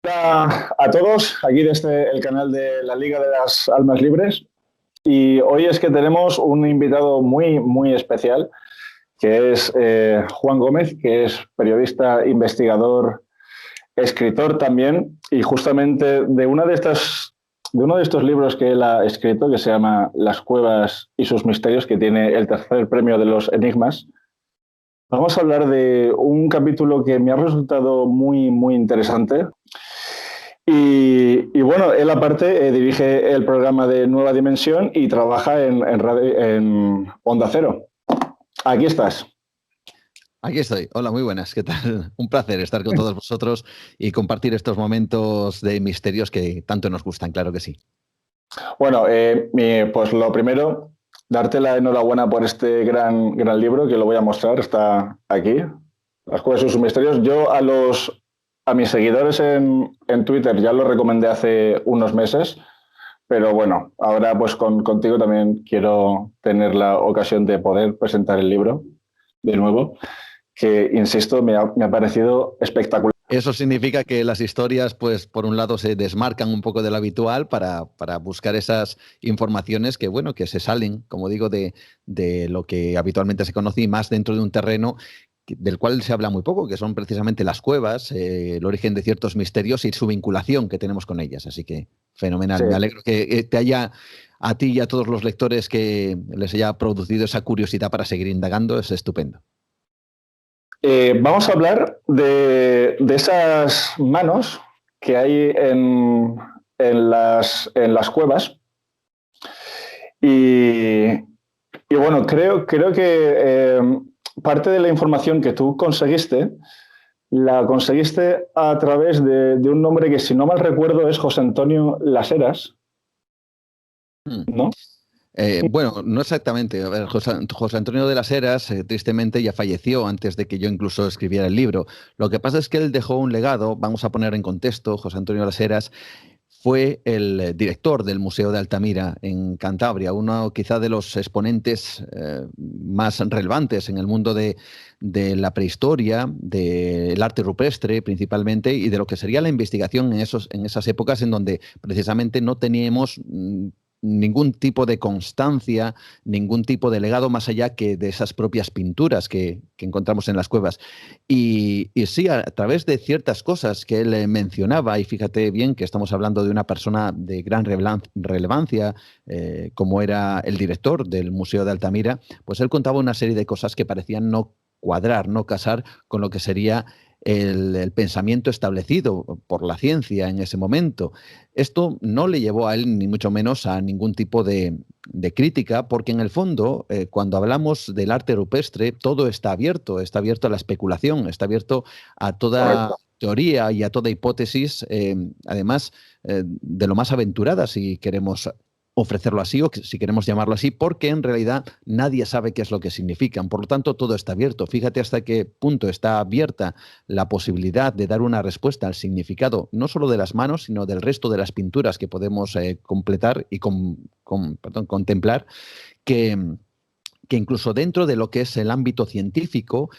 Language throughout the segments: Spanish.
Hola a todos, aquí desde el canal de la Liga de las Almas Libres. Y hoy es que tenemos un invitado muy especial, que es Juan Gómez, que es periodista, investigador, escritor también, y justamente de uno de estos libros que él ha escrito, que se llama Las cuevas y sus misterios, que tiene el tercer premio de los Enigmas. Vamos a hablar de un capítulo que me ha resultado muy interesante. Y bueno, él aparte dirige el programa de Nueva Dimensión y trabaja en Onda Cero. Aquí estás. Aquí estoy. Hola, muy buenas. ¿Qué tal? Un placer estar con todos vosotros y compartir estos momentos de misterios que tanto nos gustan, claro que sí. Bueno, pues lo primero, darte la enhorabuena por este gran libro que lo voy a mostrar, está aquí, Las cuevas y sus misterios. Yo a mis seguidores en Twitter ya lo recomendé hace unos meses, pero bueno, ahora pues contigo también quiero tener la ocasión de poder presentar el libro de nuevo, que insisto, me ha parecido espectacular. Eso significa que las historias, pues, por un lado, se desmarcan un poco de lo habitual para buscar esas informaciones que, bueno, que se salen, como digo, de lo que habitualmente se conoce y más dentro de un terreno del cual se habla muy poco, que son precisamente las cuevas, el origen de ciertos misterios y su vinculación que tenemos con ellas. Así que fenomenal. Sí. Me alegro que te haya, a ti y a todos los lectores, que les haya producido esa curiosidad para seguir indagando. Es estupendo. Vamos a hablar de esas manos que hay en las cuevas y, y bueno, creo que parte de la información que tú conseguiste la conseguiste a través de un nombre que, si no mal recuerdo, es José Antonio Las Heras, Hmm. ¿no? Bueno, no exactamente. A ver, José Antonio de las Heras, tristemente, ya falleció antes de que yo incluso escribiera el libro. Lo que pasa es que él dejó un legado. Vamos a poner en contexto. José Antonio de las Heras fue el director del Museo de Altamira en Cantabria, uno quizá de los exponentes más relevantes en el mundo de la prehistoria, del arte rupestre principalmente, y de lo que sería la investigación en esas épocas en donde precisamente no teníamos ningún tipo de constancia, ningún tipo de legado más allá que de esas propias pinturas que encontramos en las cuevas. Y sí, a través de ciertas cosas que él mencionaba, y fíjate bien que estamos hablando de una persona de gran relevancia, como era el director del Museo de Altamira, pues él contaba una serie de cosas que parecían no cuadrar, no casar con lo que sería el pensamiento establecido por la ciencia en ese momento. Esto no le llevó a él, ni mucho menos, a ningún tipo de crítica, porque en el fondo, cuando hablamos del arte rupestre, todo está abierto a la especulación, está abierto a toda Correcto. teoría y a toda hipótesis, además de lo más aventurada, si queremos ofrecerlo así o si queremos llamarlo así, porque en realidad nadie sabe qué es lo que significan. Por lo tanto, todo está abierto. Fíjate hasta qué punto está abierta la posibilidad de dar una respuesta al significado, no solo de las manos, sino del resto de las pinturas que podemos completar y contemplar, que que incluso dentro de lo que es el ámbito científico,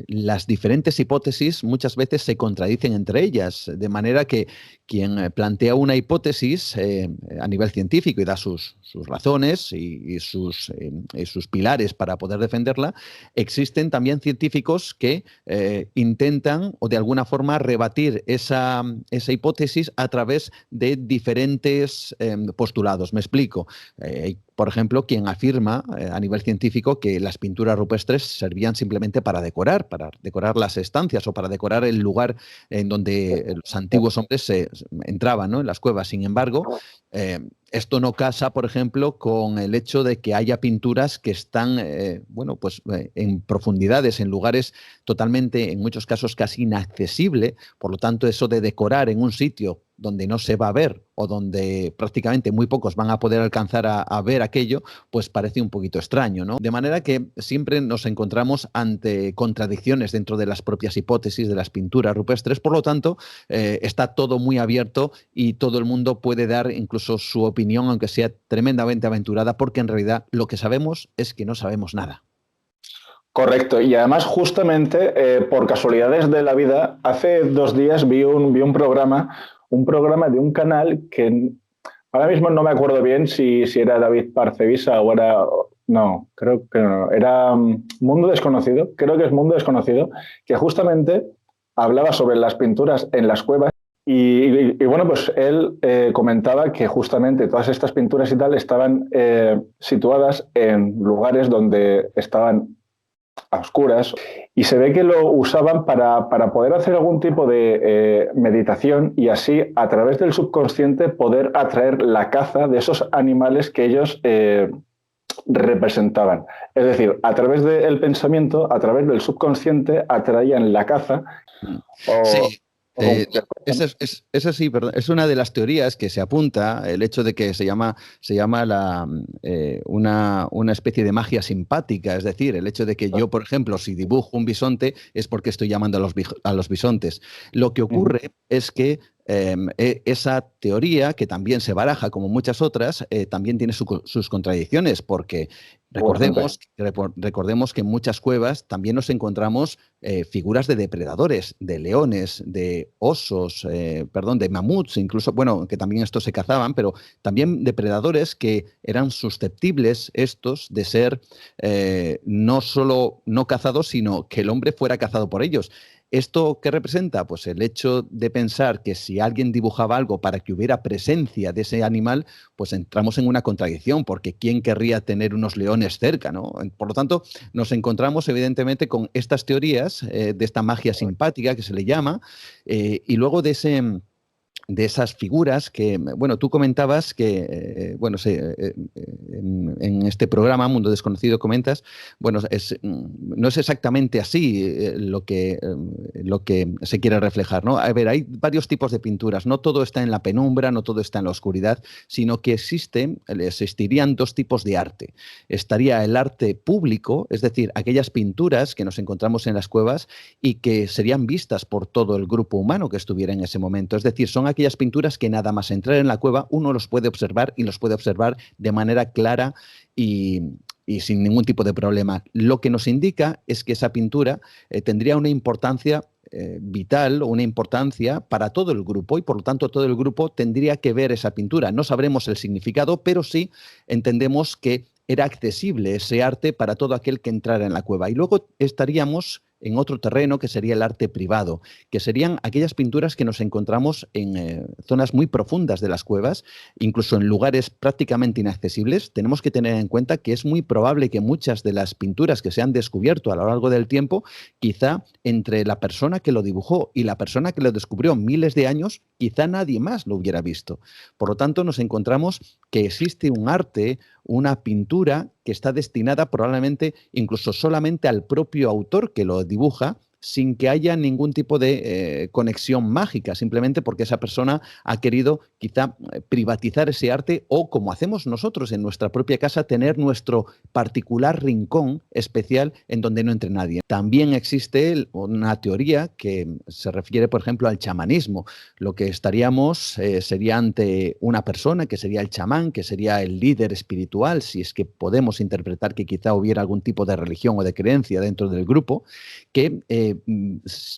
las diferentes hipótesis muchas veces se contradicen entre ellas, de manera que quien plantea una hipótesis a nivel científico y da sus razones y sus pilares para poder defenderla, existen también científicos que intentan o de alguna forma rebatir esa hipótesis a través de diferentes postulados. Me explico. Por ejemplo, quien afirma a nivel científico que las pinturas rupestres servían simplemente para decorar las estancias o para decorar el lugar en donde los antiguos hombres entraban, ¿no?, en las cuevas. Sin embargo, esto no casa, por ejemplo, con el hecho de que haya pinturas que están, bueno, pues en profundidades, en lugares totalmente, en muchos casos, casi inaccesible. Por lo tanto, eso de decorar en un sitio donde no se va a ver o donde prácticamente muy pocos van a poder alcanzar a ver aquello, pues parece un poquito extraño, ¿no? De manera que siempre nos encontramos ante contradicciones dentro de las propias hipótesis de las pinturas rupestres. Por lo tanto, está todo muy abierto y todo el mundo puede dar incluso su opinión, aunque sea tremendamente aventurada, porque en realidad lo que sabemos es que no sabemos nada. Correcto, y además justamente por casualidades de la vida, hace 2 días vi un programa de un canal que ahora mismo no me acuerdo bien si era David Parcevisa o era... No, creo que no. Era Mundo Desconocido, creo que es Mundo Desconocido, que justamente hablaba sobre las pinturas en las cuevas y bueno, pues él comentaba que justamente todas estas pinturas y tal estaban situadas en lugares donde estaban a oscuras y se ve que lo usaban para poder hacer algún tipo de meditación y así a través del subconsciente poder atraer la caza de esos animales que ellos representaban. Es decir, a través del pensamiento, a través del subconsciente atraían la caza o, Sí, esa sí, perdón, es una de las teorías que se apunta, el hecho de que se llama una especie de magia simpática, es decir, el hecho de que yo, por ejemplo, si dibujo un bisonte es porque estoy llamando a los bisontes. Lo que ocurre es que esa teoría, que también se baraja como muchas otras, también tiene sus contradicciones, porque recordemos que en muchas cuevas también nos encontramos figuras de depredadores, de leones, de osos, perdón, de mamuts, incluso, bueno, que también estos se cazaban, pero también depredadores que eran susceptibles estos de ser no solo no cazados, sino que el hombre fuera cazado por ellos. ¿Esto qué representa? Pues el hecho de pensar que si alguien dibujaba algo para que hubiera presencia de ese animal, pues entramos en una contradicción, porque ¿quién querría tener unos leones cerca, ¿no? Por lo tanto, nos encontramos evidentemente con estas teorías de esta magia simpática que se le llama, y luego de esas figuras que, bueno, tú comentabas que, bueno, sí, en este programa Mundo Desconocido comentas, bueno, no es exactamente así lo que se quiere reflejar, ¿no? A ver, hay varios tipos de pinturas, no todo está en la penumbra, no todo está en la oscuridad, sino que existirían dos tipos de arte. Estaría el arte público, es decir, aquellas pinturas que nos encontramos en las cuevas y que serían vistas por todo el grupo humano que estuviera en ese momento, es decir, son aquellas pinturas que nada más entrar en la cueva uno los puede observar y los puede observar de manera clara y sin ningún tipo de problema. Lo que nos indica es que esa pintura tendría una importancia vital o una importancia para todo el grupo y por lo tanto todo el grupo tendría que ver esa pintura. No sabremos el significado, pero sí entendemos que era accesible ese arte para todo aquel que entrara en la cueva. Y luego estaríamos en otro terreno que sería el arte privado, que serían aquellas pinturas que nos encontramos en zonas muy profundas de las cuevas, incluso en lugares prácticamente inaccesibles. Tenemos que tener en cuenta que es muy probable que muchas de las pinturas que se han descubierto a lo largo del tiempo, quizá entre la persona que lo dibujó y la persona que lo descubrió miles de años, quizá nadie más lo hubiera visto. Por lo tanto, nos encontramos que existe un arte, una pintura que está destinada probablemente incluso solamente al propio autor que lo dibuja, sin que haya ningún tipo de conexión mágica, simplemente porque esa persona ha querido quizá privatizar ese arte o, como hacemos nosotros en nuestra propia casa, tener nuestro particular rincón especial en donde no entre nadie. También existe una teoría que se refiere, por ejemplo, al chamanismo. Lo que estaríamos sería ante una persona que sería el chamán, que sería el líder espiritual, si es que podemos interpretar que quizá hubiera algún tipo de religión o de creencia dentro del grupo, que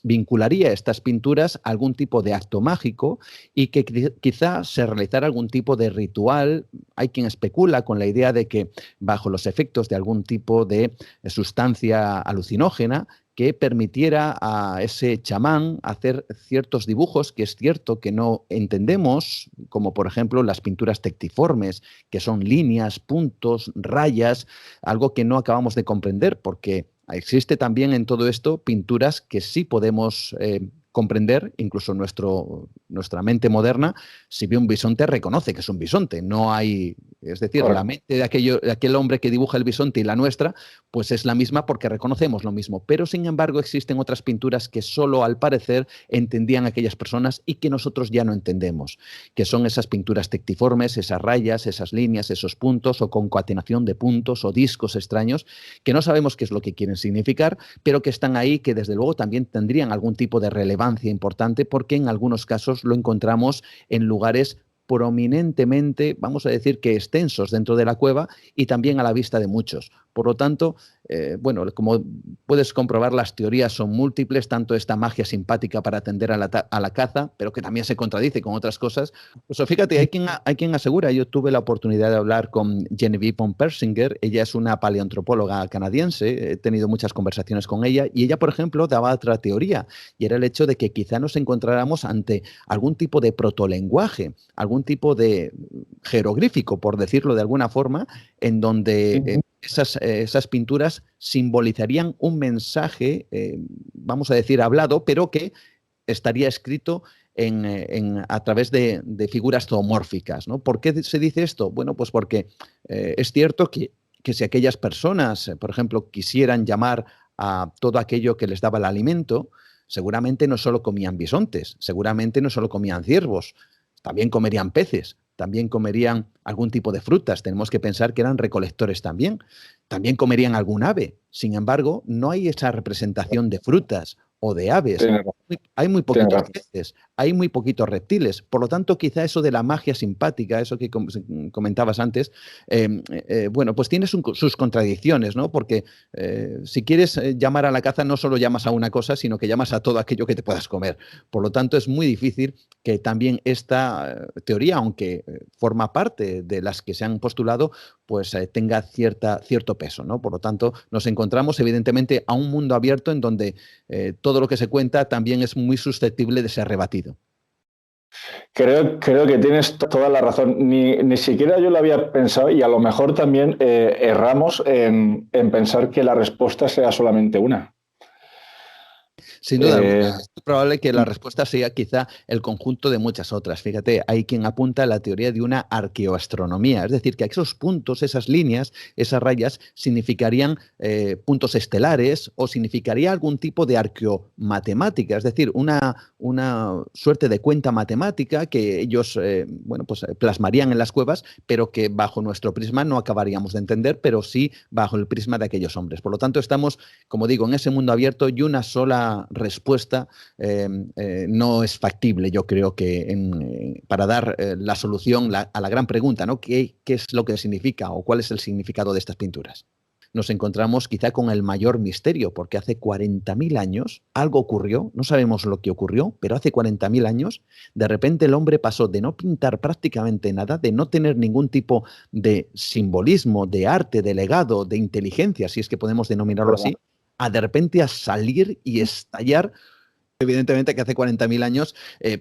vincularía estas pinturas a algún tipo de acto mágico y que quizá se realizara algún tipo de ritual. Hay quien especula con la idea de que bajo los efectos de algún tipo de sustancia alucinógena que permitiera a ese chamán hacer ciertos dibujos que es cierto que no entendemos, como por ejemplo las pinturas tectiformes, que son líneas, puntos, rayas, algo que no acabamos de comprender porque existe también en todo esto pinturas que sí podemos comprender, incluso nuestra mente moderna, si ve un bisonte reconoce que es un bisonte. No hay, es decir, la mente de aquel hombre que dibuja el bisonte y la nuestra, pues es la misma porque reconocemos lo mismo. Pero sin embargo existen otras pinturas que solo al parecer entendían aquellas personas y que nosotros ya no entendemos, que son esas pinturas tectiformes, esas rayas, esas líneas, esos puntos o concatenación de puntos o discos extraños que no sabemos qué es lo que quieren significar, pero que están ahí, que desde luego también tendrían algún tipo de relevancia importante porque en algunos casos lo encontramos en lugares prominentemente, vamos a decir que extensos dentro de la cueva y también a la vista de muchos. Por lo tanto, bueno, como puedes comprobar, las teorías son múltiples, tanto esta magia simpática para atender a la caza, pero que también se contradice con otras cosas. Pues fíjate, hay quien asegura, yo tuve la oportunidad de hablar con Genevieve von Persinger, ella es una paleoantropóloga canadiense, he tenido muchas conversaciones con ella, y ella, por ejemplo, daba otra teoría, y era el hecho de que quizá nos encontráramos ante algún tipo de protolenguaje, algún tipo de jeroglífico, por decirlo de alguna forma, en donde esas pinturas simbolizarían un mensaje, vamos a decir, hablado, pero que estaría escrito a través de figuras zoomórficas, ¿no? ¿Por qué se dice esto? Bueno, pues porque es cierto que si aquellas personas, por ejemplo, quisieran llamar a todo aquello que les daba el alimento, seguramente no solo comían bisontes, seguramente no solo comían ciervos, también comerían peces, también comerían algún tipo de frutas. Tenemos que pensar que eran recolectores también. También comerían algún ave. Sin embargo, no hay esa representación de frutas o de aves. Hay muy poquitos peces, hay muy poquitos reptiles. Por lo tanto, quizá eso de la magia simpática, eso que comentabas antes, bueno, pues tiene sus contradicciones, ¿no? Porque si quieres llamar a la caza, no solo llamas a una cosa, sino que llamas a todo aquello que te puedas comer. Por lo tanto, es muy difícil que también esta teoría, aunque forma parte de las que se han postulado, pues tenga cierto peso, ¿no? Por lo tanto, nos encontramos evidentemente a un mundo abierto en donde todo lo que se cuenta también es muy susceptible de ser rebatido. Creo que tienes toda la razón. Ni siquiera yo lo había pensado y a lo mejor también erramos en pensar que la respuesta sea solamente una. Sin duda alguna, es probable que la respuesta sea quizá el conjunto de muchas otras. Fíjate, hay quien apunta a la teoría de una arqueoastronomía, es decir, que esos puntos, esas líneas, esas rayas, significarían puntos estelares o significaría algún tipo de arqueomatemática, es decir, una suerte de cuenta matemática que ellos bueno, pues, plasmarían en las cuevas, pero que bajo nuestro prisma no acabaríamos de entender, pero sí bajo el prisma de aquellos hombres. Por lo tanto, estamos, como digo, en ese mundo abierto y una sola respuesta no es factible, yo creo que para dar la solución a la gran pregunta, ¿no? ¿Qué es lo que significa o cuál es el significado de estas pinturas? Nos encontramos quizá con el mayor misterio, porque hace 40.000 años algo ocurrió, no sabemos lo que ocurrió, pero hace 40.000 años de repente el hombre pasó de no pintar prácticamente nada, de no tener ningún tipo de simbolismo, de arte, de legado, de inteligencia, si es que podemos denominarlo así, a de repente a salir y estallar. Evidentemente que hace 40.000 años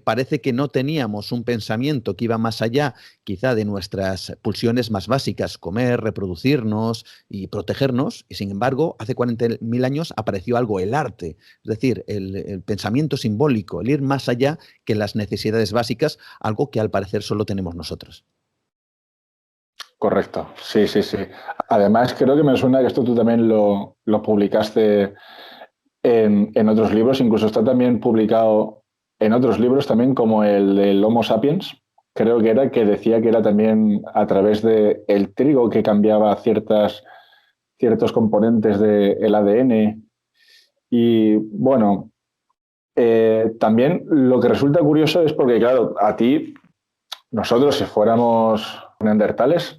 parece que no teníamos un pensamiento que iba más allá quizá de nuestras pulsiones más básicas, comer, reproducirnos y protegernos, y sin embargo hace 40.000 años apareció algo, el arte, es decir, el pensamiento simbólico, el ir más allá que las necesidades básicas, algo que al parecer solo tenemos nosotros. Correcto, sí. Además, creo que me suena que esto tú también lo publicaste en otros libros, incluso está también publicado en otros libros también como el del Homo sapiens, creo que era, que decía que era también a través del trigo que cambiaba ciertos componentes del ADN. Y bueno, también lo que resulta curioso es porque, claro, a ti, nosotros si fuéramos neandertales,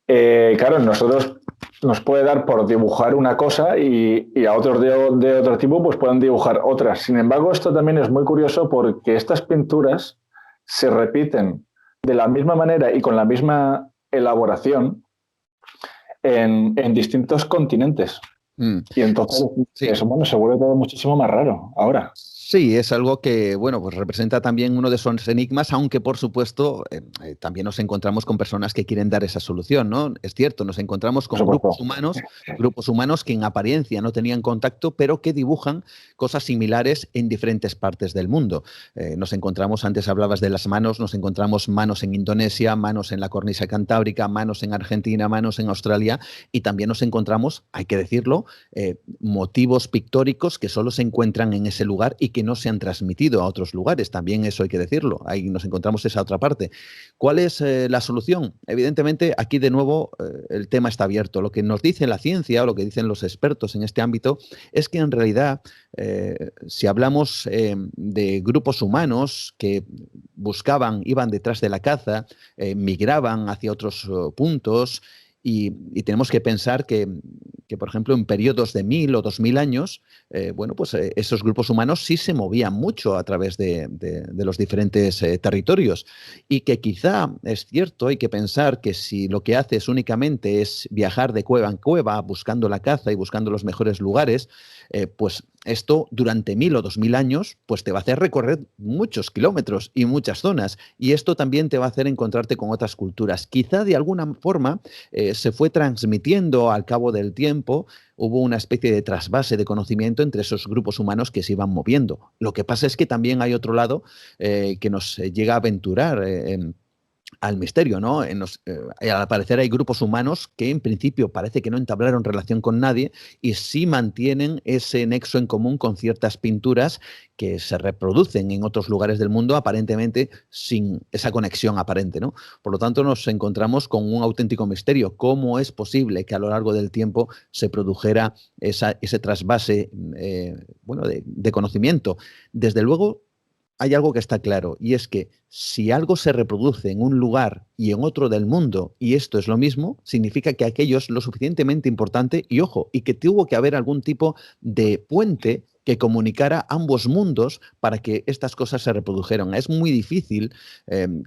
claro, nosotros nos puede dar por dibujar una cosa y a otros de otro tipo pues pueden dibujar otras. Sin embargo, esto también es muy curioso porque estas pinturas se repiten de la misma manera y con la misma elaboración en distintos continentes. Y entonces eso, bueno, se vuelve todo muchísimo más raro ahora. Sí, es algo que, bueno, pues representa también uno de esos enigmas, aunque por supuesto también nos encontramos con personas que quieren dar esa solución, ¿no? Es cierto, nos encontramos con grupos humanos que en apariencia no tenían contacto, pero que dibujan cosas similares en diferentes partes del mundo. Nos encontramos, antes hablabas de las manos, nos encontramos manos en Indonesia, manos en la cornisa cantábrica, manos en Argentina, manos en Australia, y también nos encontramos, hay que decirlo, motivos pictóricos que solo se encuentran en ese lugar y que no se han transmitido a otros lugares. También eso hay que decirlo. Ahí nos encontramos esa otra parte. ¿Cuál es la solución? Evidentemente, aquí de nuevo el tema está abierto. Lo que nos dice la ciencia o lo que dicen los expertos en este ámbito es que en realidad, si hablamos de grupos humanos que iban detrás de la caza, migraban hacia otros puntos y tenemos que pensar que, por ejemplo, en periodos de 1000 o 2000 años, esos grupos humanos sí se movían mucho a través de los diferentes territorios, y que quizá es cierto, hay que pensar que si lo que haces únicamente es viajar de cueva en cueva buscando la caza y buscando los mejores lugares, pues esto durante 1000 o 2000 años pues te va a hacer recorrer muchos kilómetros y muchas zonas, y esto también te va a hacer encontrarte con otras culturas. Quizá de alguna forma se fue transmitiendo al cabo del tiempo, hubo una especie de trasvase de conocimiento entre esos grupos humanos que se iban moviendo. Lo que pasa es que también hay otro lado que nos llega a aventurar al misterio, ¿no? Al parecer hay grupos humanos que en principio parece que no entablaron relación con nadie y sí mantienen ese nexo en común con ciertas pinturas que se reproducen en otros lugares del mundo aparentemente sin esa conexión aparente, ¿no? Por lo tanto, nos encontramos con un auténtico misterio. ¿Cómo es posible que a lo largo del tiempo se produjera ese trasvase de conocimiento? Desde luego, hay algo que está claro, y es que si algo se reproduce en un lugar y en otro del mundo, y esto es lo mismo, significa que aquello es lo suficientemente importante, y ojo, y que tuvo que haber algún tipo de puente que comunicara ambos mundos para que estas cosas se reprodujeran. Es muy difícil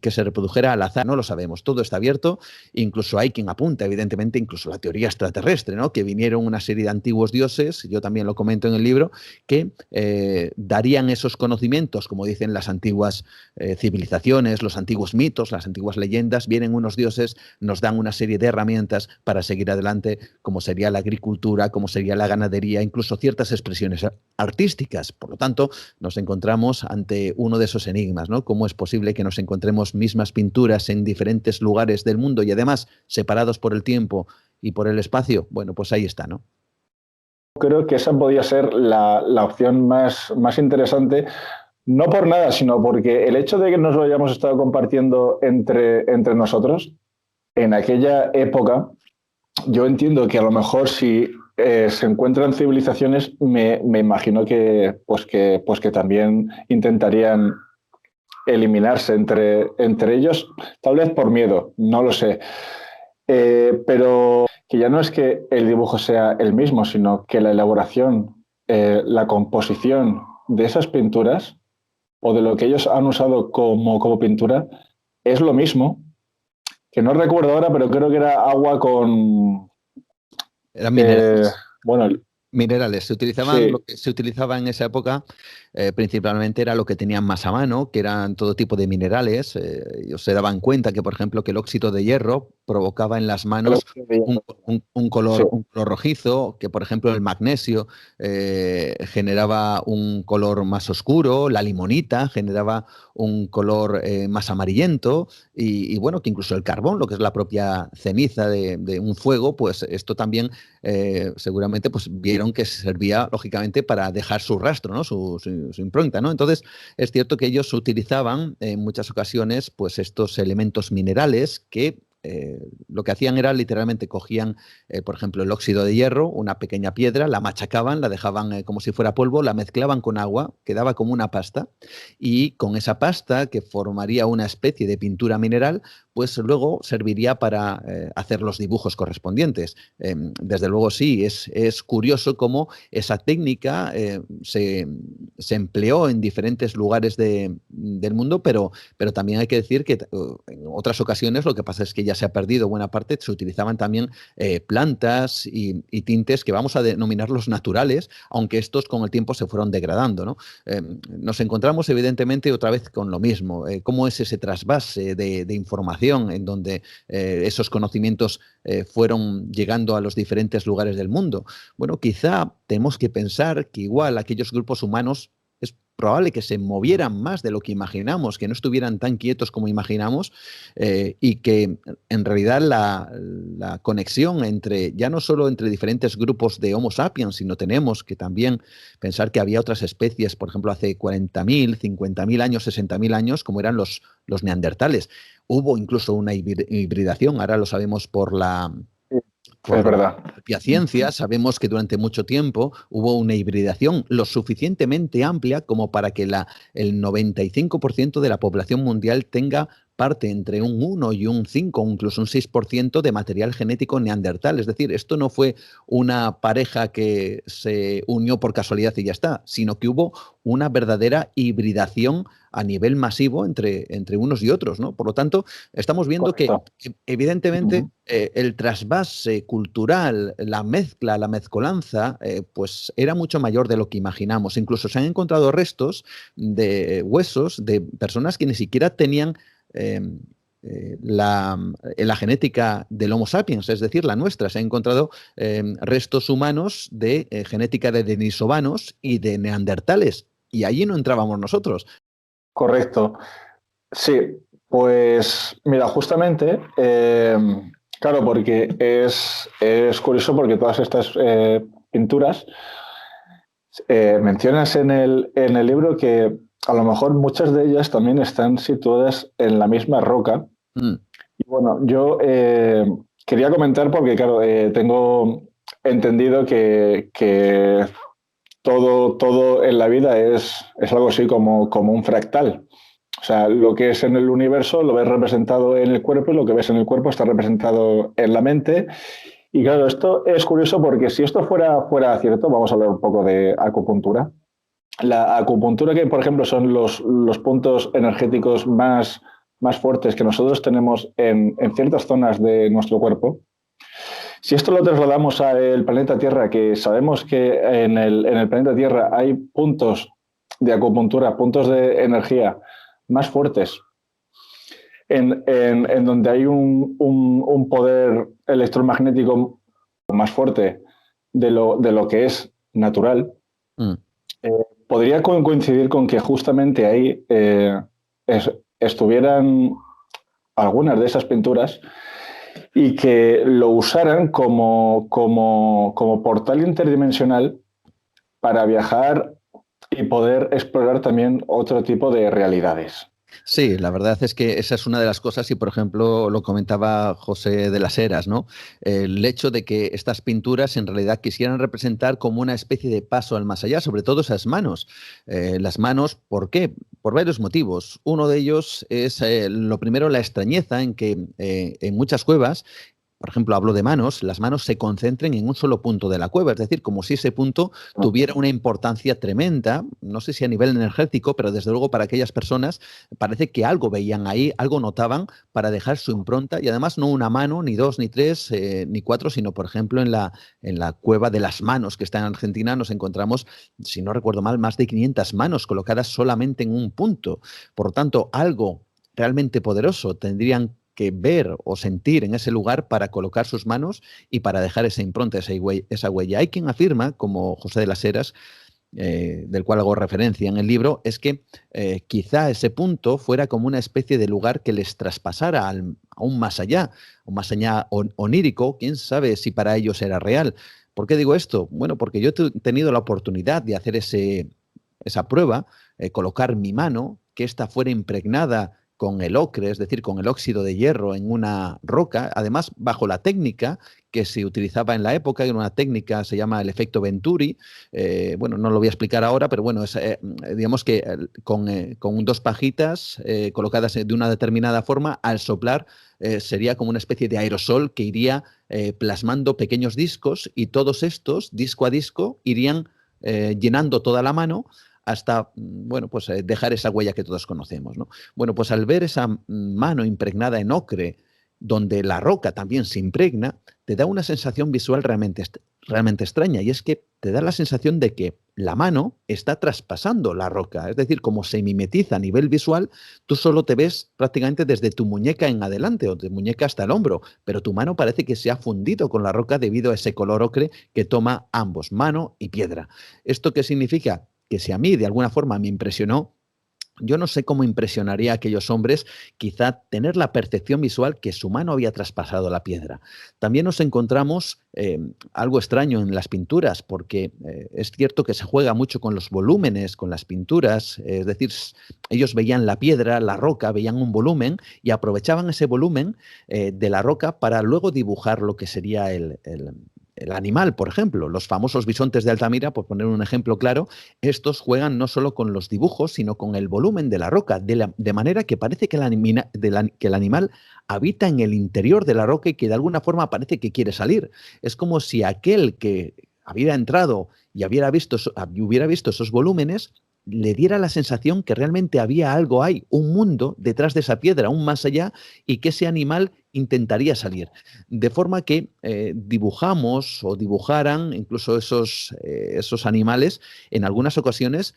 que se reprodujera al azar, no lo sabemos, todo está abierto, incluso hay quien apunta, evidentemente, incluso la teoría extraterrestre, ¿no? Que vinieron una serie de antiguos dioses, yo también lo comento en el libro, que darían esos conocimientos, como dicen las antiguas civilizaciones, los antiguos mitos, las antiguas leyendas, vienen unos dioses, nos dan una serie de herramientas para seguir adelante, como sería la agricultura, como sería la ganadería, incluso ciertas expresiones artísticas. Por lo tanto, nos encontramos ante uno de esos enigmas, ¿no? ¿Cómo es posible que nos encontremos mismas pinturas en diferentes lugares del mundo y además separados por el tiempo y por el espacio? Bueno, pues ahí está, ¿no? Creo que esa podía ser la opción más interesante, no por nada, sino porque el hecho de que nos lo hayamos estado compartiendo entre nosotros, en aquella época, yo entiendo que a lo mejor si se encuentran civilizaciones, me imagino que también intentarían eliminarse entre ellos, tal vez por miedo, no lo sé. Pero que ya no es que el dibujo sea el mismo, sino que la elaboración, la composición de esas pinturas o de lo que ellos han usado como pintura es lo mismo, que no recuerdo ahora, pero creo que era agua con... Eran minerales. Bueno, minerales. Se utilizaban, sí. Lo que se utilizaba en esa época principalmente era lo que tenían más a mano, que eran todo tipo de minerales. Ellos se daban cuenta que, por ejemplo, que el óxido de hierro provocaba en las manos un color rojizo, que, por ejemplo, el magnesio generaba un color más oscuro, la limonita generaba un color más amarillento, y bueno, que incluso el carbón, lo que es la propia ceniza de un fuego, pues esto también seguramente pues vieron que servía lógicamente para dejar su rastro, ¿no? su impronta, ¿no? Entonces es cierto que ellos utilizaban en muchas ocasiones pues estos elementos minerales que lo que hacían era literalmente cogían, por ejemplo, el óxido de hierro, una pequeña piedra, la machacaban, la dejaban como si fuera polvo, la mezclaban con agua, quedaba como una pasta, y con esa pasta, que formaría una especie de pintura mineral, pues luego serviría para hacer los dibujos correspondientes. Desde luego sí, es curioso cómo esa técnica se empleó en diferentes lugares del mundo, pero también hay que decir que en otras ocasiones lo que pasa es que ya se ha perdido buena parte, se utilizaban también plantas y tintes que vamos a denominarlos naturales, aunque estos con el tiempo se fueron degradando, ¿no? Nos encontramos evidentemente otra vez con lo mismo, cómo es ese trasvase de información en donde esos conocimientos fueron llegando a los diferentes lugares del mundo. Bueno, quizá tenemos que pensar que igual aquellos grupos humanos es probable que se movieran más de lo que imaginamos, que no estuvieran tan quietos como imaginamos, y que en realidad la conexión entre, ya no solo entre diferentes grupos de Homo sapiens, sino tenemos que también pensar que había otras especies, por ejemplo, hace 40.000, 50.000 años, 60.000 años, como eran los neandertales. Hubo incluso una hibridación, ahora lo sabemos por la propia ciencia, sabemos que durante mucho tiempo hubo una hibridación lo suficientemente amplia como para que el 95% de la población mundial tenga parte entre un 1 y un 5, incluso un 6% de material genético neandertal. Es decir, esto no fue una pareja que se unió por casualidad y ya está, sino que hubo una verdadera hibridación a nivel masivo entre unos y otros, ¿no? Por lo tanto, estamos viendo Correcto. que evidentemente el trasvase cultural, la mezcla, la mezcolanza, pues era mucho mayor de lo que imaginamos. Incluso se han encontrado restos de huesos de personas que ni siquiera tenían la genética del Homo sapiens, es decir, la nuestra. Se han encontrado restos humanos de genética de denisovanos y de neandertales, y allí no entrábamos nosotros. Correcto. Sí, pues mira, justamente, claro, porque es curioso porque todas estas pinturas mencionas en el libro que a lo mejor muchas de ellas también están situadas en la misma roca. Y bueno, yo quería comentar porque, claro, tengo entendido que todo en la vida es algo así como un fractal. O sea, lo que es en el universo lo ves representado en el cuerpo y lo que ves en el cuerpo está representado en la mente. Y claro, esto es curioso porque si esto fuera cierto, vamos a hablar un poco de acupuntura. La acupuntura, que por ejemplo son los puntos energéticos más fuertes que nosotros tenemos en ciertas zonas de nuestro cuerpo, si esto lo trasladamos al planeta Tierra, que sabemos que en el planeta Tierra hay puntos de acupuntura, puntos de energía más fuertes, en donde hay un poder electromagnético más fuerte de lo que es natural, podría coincidir con que justamente ahí estuvieran algunas de esas pinturas y que lo usaran como portal interdimensional para viajar y poder explorar también otro tipo de realidades. Sí, la verdad es que esa es una de las cosas y, por ejemplo, lo comentaba José de las Heras, ¿no? El hecho de que estas pinturas en realidad quisieran representar como una especie de paso al más allá, sobre todo esas manos. Las manos, ¿por qué? Por varios motivos. Uno de ellos es, lo primero, la extrañeza en que en muchas cuevas, por ejemplo, hablo de manos, las manos se concentren en un solo punto de la cueva, es decir, como si ese punto tuviera una importancia tremenda, no sé si a nivel energético, pero desde luego para aquellas personas parece que algo veían ahí, algo notaban para dejar su impronta, y además no una mano, ni dos, ni tres, ni cuatro, sino por ejemplo en la cueva de las manos que está en Argentina nos encontramos, si no recuerdo mal, más de 500 manos colocadas solamente en un punto. Por lo tanto, algo realmente poderoso tendrían que ver o sentir en ese lugar para colocar sus manos y para dejar esa impronta, esa huella. Hay quien afirma, como José de las Heras, del cual hago referencia en el libro, es que quizá ese punto fuera como una especie de lugar que les traspasara aún más allá, un más allá onírico, quién sabe si para ellos era real. ¿Por qué digo esto? Bueno, porque yo he tenido la oportunidad de hacer esa prueba, colocar mi mano, que ésta fuera impregnada con el ocre, es decir, con el óxido de hierro en una roca, además bajo la técnica que se utilizaba en la época, que era una técnica, se llama el efecto Venturi, bueno, no lo voy a explicar ahora, pero bueno, es, digamos que con dos pajitas colocadas de una determinada forma, al soplar sería como una especie de aerosol que iría plasmando pequeños discos y todos estos, disco a disco, irían llenando toda la mano hasta, bueno, pues dejar esa huella que todos conocemos, ¿no? Bueno, pues al ver esa mano impregnada en ocre, donde la roca también se impregna, te da una sensación visual realmente extraña, y es que te da la sensación de que la mano está traspasando la roca, es decir, como se mimetiza a nivel visual, tú solo te ves prácticamente desde tu muñeca en adelante o de muñeca hasta el hombro, pero tu mano parece que se ha fundido con la roca debido a ese color ocre que toma ambos, mano y piedra. ¿Esto qué significa? Que si a mí de alguna forma me impresionó, yo no sé cómo impresionaría a aquellos hombres quizá tener la percepción visual que su mano había traspasado la piedra. También nos encontramos algo extraño en las pinturas, porque es cierto que se juega mucho con los volúmenes, con las pinturas, es decir, ellos veían la piedra, la roca, veían un volumen y aprovechaban ese volumen de la roca para luego dibujar lo que sería el el animal, por ejemplo. Los famosos bisontes de Altamira, por poner un ejemplo claro, estos juegan no solo con los dibujos, sino con el volumen de la roca, de manera que parece que el animal habita en el interior de la roca y que de alguna forma parece que quiere salir. Es como si aquel que hubiera entrado y hubiera visto esos volúmenes le diera la sensación que realmente había algo ahí, un mundo detrás de esa piedra, aún más allá, y que ese animal intentaría salir. De forma que dibujamos o dibujaran incluso esos animales en algunas ocasiones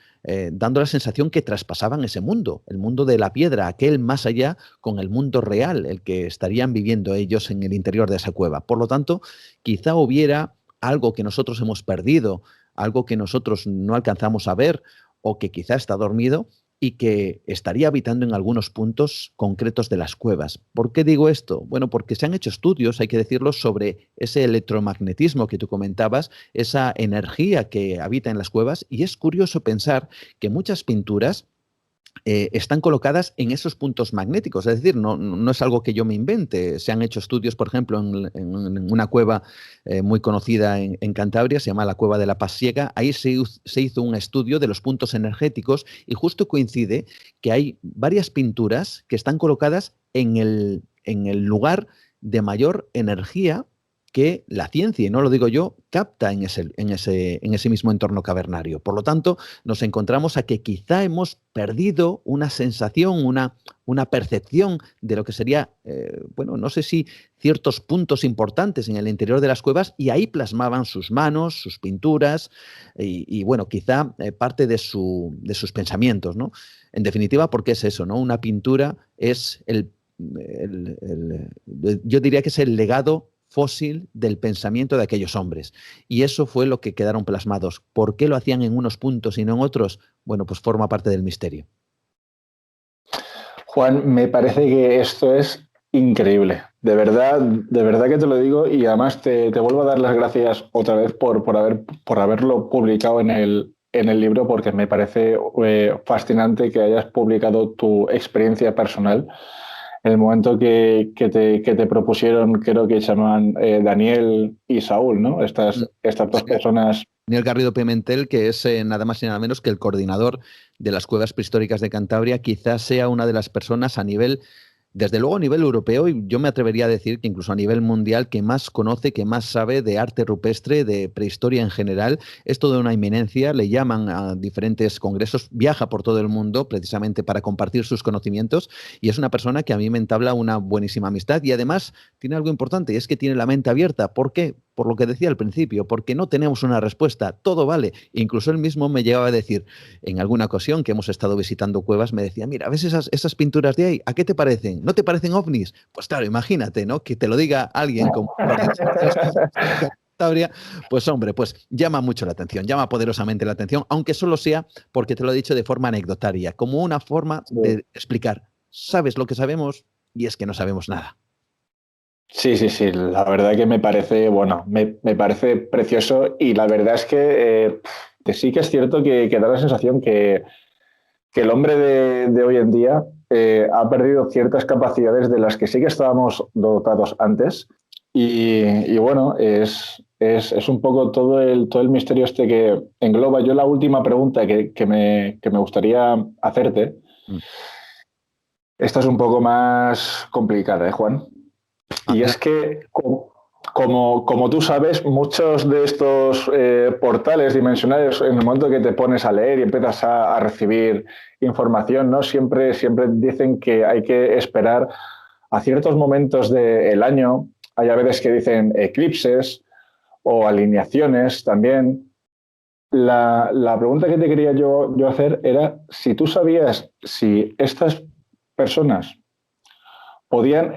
dando la sensación que traspasaban ese mundo, el mundo de la piedra, aquel más allá, con el mundo real, el que estarían viviendo ellos en el interior de esa cueva. Por lo tanto, quizá hubiera algo que nosotros hemos perdido, algo que nosotros no alcanzamos a ver, o que quizá está dormido y que estaría habitando en algunos puntos concretos de las cuevas. ¿Por qué digo esto? Bueno, porque se han hecho estudios, hay que decirlo, sobre ese electromagnetismo que tú comentabas, esa energía que habita en las cuevas, y es curioso pensar que muchas pinturas están colocadas en esos puntos magnéticos, es decir, no es algo que yo me invente. Se han hecho estudios, por ejemplo, en una cueva muy conocida en Cantabria, se llama la Cueva de la Pasiega. Ahí se hizo un estudio de los puntos energéticos y justo coincide que hay varias pinturas que están colocadas en el lugar de mayor energía que la ciencia, y no lo digo yo, capta en ese mismo entorno cavernario. Por lo tanto, nos encontramos a que quizá hemos perdido una sensación, una percepción de lo que sería, bueno, no sé si ciertos puntos importantes en el interior de las cuevas, y ahí plasmaban sus manos, sus pinturas y bueno, quizá parte de sus pensamientos, ¿no? En definitiva, porque es eso, ¿no? Una pintura es yo diría que es el legado fósil del pensamiento de aquellos hombres. Y eso fue lo que quedaron plasmados. ¿Por qué lo hacían en unos puntos y no en otros? Bueno, pues forma parte del misterio. Juan, me parece que esto es increíble. De verdad que te lo digo, y además te vuelvo a dar las gracias otra vez por haberlo publicado en el libro, porque me parece fascinante que hayas publicado tu experiencia personal. En el momento que te propusieron, creo que se llaman Daniel y Saúl, ¿no? Estas dos personas. Daniel Garrido Pimentel, que es nada más y nada menos que el coordinador de las cuevas prehistóricas de Cantabria, quizás sea una de las personas desde luego a nivel europeo, y yo me atrevería a decir que incluso a nivel mundial, que más conoce, que más sabe de arte rupestre, de prehistoria en general. Es toda una eminencia, le llaman a diferentes congresos, viaja por todo el mundo precisamente para compartir sus conocimientos, y es una persona que a mí me entabla una buenísima amistad, y además tiene algo importante, y es que tiene la mente abierta. ¿Por qué? Por lo que decía al principio, porque no tenemos una respuesta, todo vale. Incluso él mismo me llegaba a decir, en alguna ocasión que hemos estado visitando cuevas, me decía, mira, ¿ves esas pinturas de ahí? ¿A qué te parecen? ¿No te parecen ovnis? Pues claro, imagínate, ¿no? Que te lo diga alguien como Cantabria, pues hombre, pues llama mucho la atención, llama poderosamente la atención, aunque solo sea porque te lo he dicho de forma anecdotaria, como una forma de explicar, ¿sabes lo que sabemos? Y es que no sabemos nada. Sí, la verdad que me parece, bueno, me parece precioso, y la verdad es que sí que es cierto que da la sensación que el hombre de hoy en día ha perdido ciertas capacidades de las que sí que estábamos dotados antes, y bueno, es un poco todo el misterio este que engloba. Yo la última pregunta que me gustaría hacerte, esta es un poco más complicada, Juan. Y es que, como tú sabes, muchos de estos portales dimensionales, en el momento que te pones a leer y empiezas a recibir información, ¿no? Siempre dicen que hay que esperar a ciertos momentos del año. Hay a veces que dicen eclipses o alineaciones también. La pregunta que te quería yo hacer era si tú sabías si estas personas podían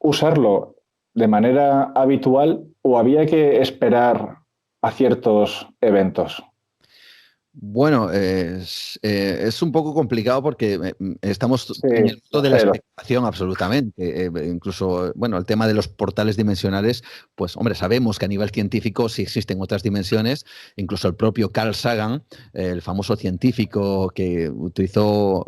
usarlo de manera habitual o había que esperar a ciertos eventos. Bueno, es un poco complicado porque estamos Sí, en el mundo de la cero. especulación absolutamente. Incluso, bueno, el tema de los portales dimensionales, pues hombre, sabemos que a nivel científico sí existen otras dimensiones. Incluso el propio Carl Sagan, el famoso científico que utilizó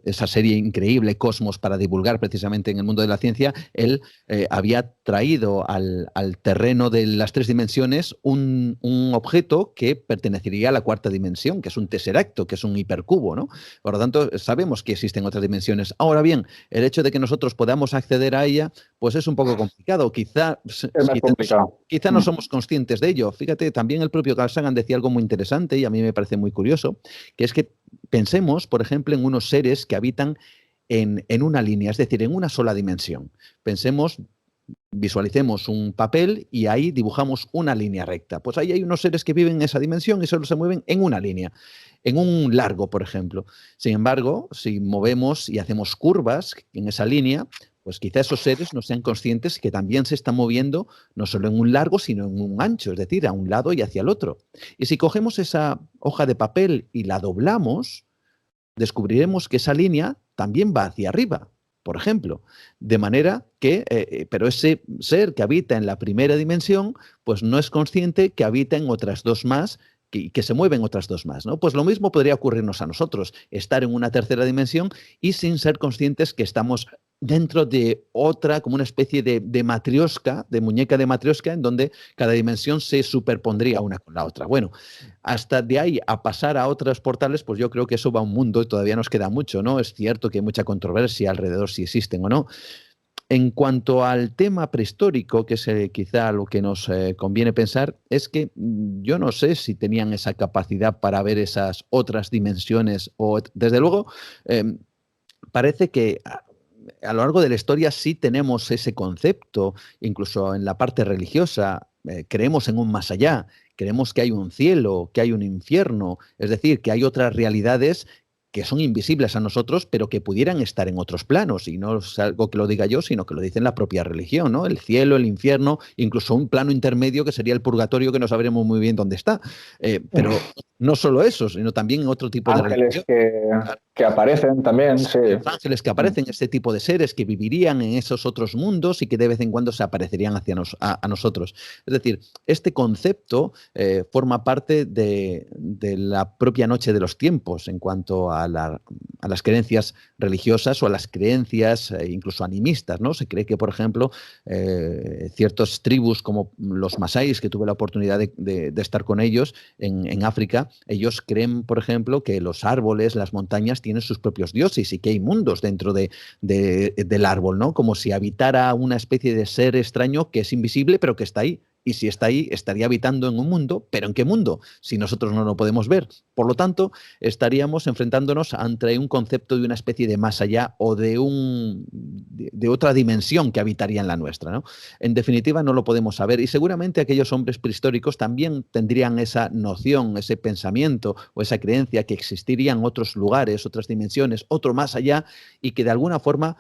esa serie increíble, Cosmos, para divulgar precisamente en el mundo de la ciencia, él había traído al terreno de las tres dimensiones un objeto que pertenecería a la cuarta dimensión, que es un tesseracto, que es un hipercubo, ¿no? Por lo tanto, sabemos que existen otras dimensiones. Ahora bien, el hecho de que nosotros podamos acceder a ella, pues es un poco complicado. Es más complicado. Quizá no somos conscientes de ello. Fíjate, también el propio Carl Sagan decía algo muy interesante y a mí me parece muy curioso, que es que pensemos, por ejemplo, en unos seres que habitan en una línea, es decir, en una sola dimensión. Pensemos, visualicemos un papel y ahí dibujamos una línea recta. Pues ahí hay unos seres que viven en esa dimensión y solo se mueven en una línea, en un largo, por ejemplo. Sin embargo, si movemos y hacemos curvas en esa línea, pues quizá esos seres no sean conscientes que también se están moviendo no solo en un largo, sino en un ancho, es decir, a un lado y hacia el otro. Y si cogemos esa hoja de papel y la doblamos, descubriremos que esa línea también va hacia arriba, por ejemplo. De manera que, pero ese ser que habita en la primera dimensión, pues no es consciente que habita en otras dos más, que se mueven otras dos más, ¿no? Pues lo mismo podría ocurrirnos a nosotros, estar en una tercera dimensión y sin ser conscientes que estamos dentro de otra, como una especie de matrioska, de muñeca de matrioska, en donde cada dimensión se superpondría una con la otra. Bueno, hasta de ahí a pasar a otros portales, pues yo creo que eso va a un mundo y todavía nos queda mucho, ¿no? Es cierto que hay mucha controversia alrededor si existen o no. En cuanto al tema prehistórico, que es quizá lo que nos conviene pensar, es que yo no sé si tenían esa capacidad para ver esas otras dimensiones o, desde luego, eh, parece que a lo largo de la historia sí tenemos ese concepto, incluso en la parte religiosa, creemos en un más allá, creemos que hay un cielo, que hay un infierno, es decir, que hay otras realidades que son invisibles a nosotros, pero que pudieran estar en otros planos, y no es algo que lo diga yo, sino que lo dice la propia religión, ¿no? El cielo, el infierno, incluso un plano intermedio que sería el purgatorio, que no sabremos muy bien dónde está. Pero no solo eso, sino también en otro tipo de Ángeles religión. que aparecen también, sí. Los ángeles que aparecen, este tipo de seres que vivirían en esos otros mundos y que de vez en cuando se aparecerían a nosotros. Es decir, este concepto forma parte de la propia noche de los tiempos en cuanto a las creencias religiosas o a las creencias incluso animistas, ¿no? Se cree que, por ejemplo, ciertas tribus como los masáis, que tuve la oportunidad de estar con ellos en África, ellos creen, por ejemplo, que los árboles, las montañas tienen sus propios dioses y que hay mundos dentro del árbol, ¿no? Como si habitara una especie de ser extraño que es invisible, pero que está ahí. Y si está ahí, estaría habitando en un mundo, pero ¿en qué mundo? Si nosotros no lo podemos ver. Por lo tanto, estaríamos enfrentándonos ante un concepto de una especie de más allá o de otra dimensión que habitaría en la nuestra, ¿no? En definitiva, no lo podemos saber y seguramente aquellos hombres prehistóricos también tendrían esa noción, ese pensamiento o esa creencia que existirían otros lugares, otras dimensiones, otro más allá y que de alguna forma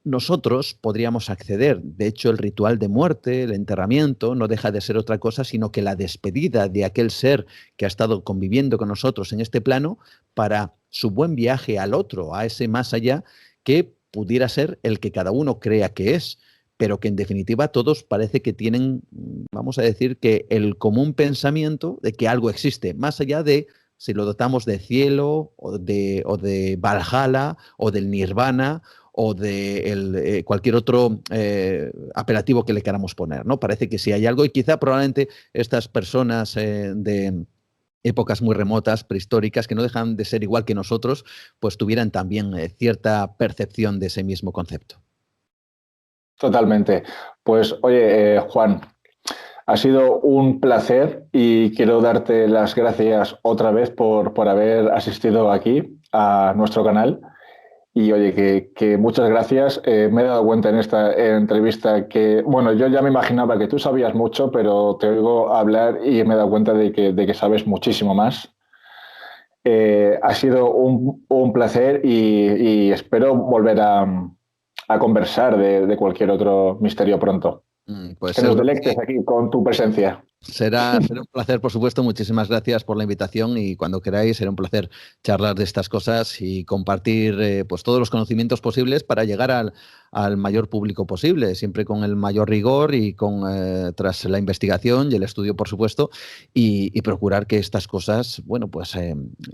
nosotros podríamos acceder. De hecho, el ritual de muerte, el enterramiento, no deja de ser otra cosa, sino que la despedida de aquel ser que ha estado conviviendo con nosotros en este plano para su buen viaje al otro, a ese más allá, que pudiera ser el que cada uno crea que es, pero que en definitiva todos parece que tienen, vamos a decir, que el común pensamiento de que algo existe, más allá de si lo dotamos de cielo o de Valhalla o del Nirvana o de cualquier otro apelativo que le queramos poner, ¿no? Parece que sí hay algo y quizá probablemente estas personas de épocas muy remotas, prehistóricas, que no dejan de ser igual que nosotros, pues tuvieran también cierta percepción de ese mismo concepto. Totalmente. Pues oye, Juan, ha sido un placer y quiero darte las gracias otra vez por haber asistido aquí a nuestro canal. Y oye, que muchas gracias. Me he dado cuenta en esta entrevista que, bueno, yo ya me imaginaba que tú sabías mucho, pero te oigo hablar y me he dado cuenta de que sabes muchísimo más. Ha sido un placer y espero volver a conversar de cualquier otro misterio pronto. Puede Que ser nos lo que delectes aquí con tu presencia. Será un placer, por supuesto. Muchísimas gracias por la invitación y cuando queráis será un placer charlar de estas cosas y compartir pues todos los conocimientos posibles para llegar al mayor público posible, siempre con el mayor rigor y tras la investigación y el estudio, por supuesto, y procurar que estas cosas, bueno, pues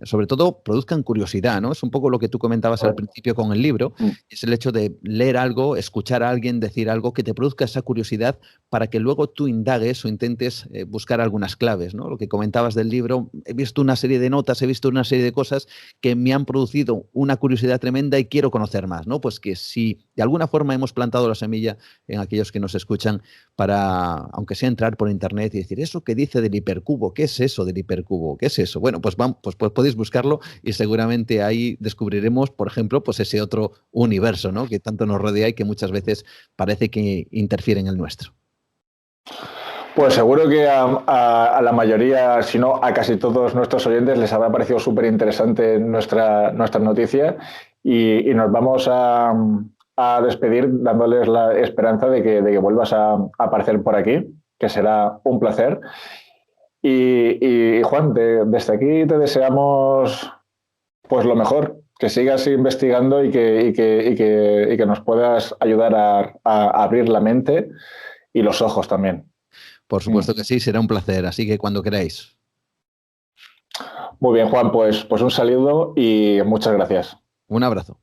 sobre todo produzcan curiosidad, ¿no? Es un poco lo que tú comentabas al principio con el libro, es el hecho de leer algo, escuchar a alguien decir algo que te produzca esa curiosidad para que luego tú indagues o intentes buscar algunas claves, ¿no? Lo que comentabas del libro, he visto una serie de notas, he visto una serie de cosas que me han producido una curiosidad tremenda y quiero conocer más, ¿no? Pues que si de alguna forma hemos plantado la semilla en aquellos que nos escuchan para, aunque sea entrar por internet y decir, ¿eso qué dice del hipercubo? ¿Qué es eso del hipercubo? ¿Qué es eso? Bueno, pues, pues podéis buscarlo y seguramente ahí descubriremos, por ejemplo, pues ese otro universo, ¿no? Que tanto nos rodea y que muchas veces parece que interfiere en el nuestro. Pues seguro que a la mayoría, si no a casi todos nuestros oyentes, les habrá parecido súper interesante nuestra noticia y nos vamos a despedir dándoles la esperanza de que vuelvas a aparecer por aquí, que será un placer. Y Juan, desde aquí te deseamos pues lo mejor, que sigas investigando y que nos puedas ayudar a abrir la mente y los ojos también. Por supuesto que sí, será un placer, así que cuando queráis. Muy bien, Juan, pues un saludo y muchas gracias. Un abrazo.